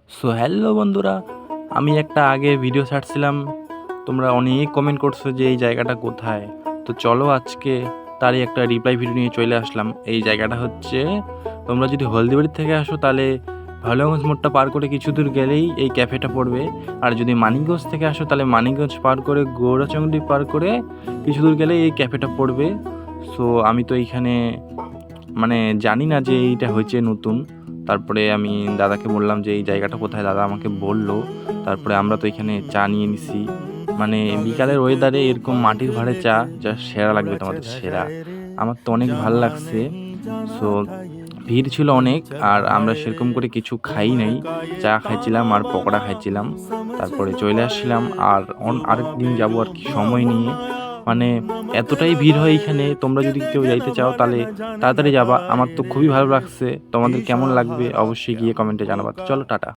So hello বন্ধুরা, আমি একটা আগে ভিডিও ছাড়ছিলাম। তোমরা অনেক কমেন্ট করছো যে এই জায়গাটা কোথায়। তো চলো আজকে তারই একটা রিপ্লাই ভিডিও নিয়ে চলে আসলাম। এই জায়গাটা হচ্ছে, তোমরা যদি হলদিবাড়ি থেকে আসো তাহলে ভালোগঞ্জ মোড়টা পার করে কিছু দূর গেলেই এই ক্যাফেটা পড়বে। আর যদি মানিকগঞ্জ থেকে আসো তাহলে মানিকগঞ্জ পার করে গৌরাচন্ডী পার করে কিছু দূর গেলেই এই ক্যাফেটা পড়বে। সো আমি তো এইখানে মানে জানি না যে এইটা হয়েছে নতুন। তারপরে আমি দাদাকে বললাম যে এই জায়গাটা কোথায়, দাদা আমাকে বলল। তারপরে আমরা তো এখানে চা নিয়ে নিছি। মানে বিকালের ওয়েদারে এরকম মাটির ভাঁড়ে চা যা সেরা লাগবে, তোমাদের সেরা। আমার তো অনেক ভালো লাগছে। সো ভিড় ছিল অনেক, আর আমরা সেরকম করে কিছু খাই নাই। চা খাইছিলাম আর পকোড়া খাইছিলাম, তারপরে চলে আসছিলাম। আর আরেকদিন যাবো আর কি, সময় নিয়ে। মানে এতটাই ভিড় হয় এখানে, তোমরা যদি কেউ যাইতে চাও তাহলে তাড়াতাড়ি যাবা। আমার তো খুবই ভালো লাগছে। তোমাদের কেমন লাগবে অবশ্যই গিয়ে কমেন্টে জানাবা। তো চলো টাটা।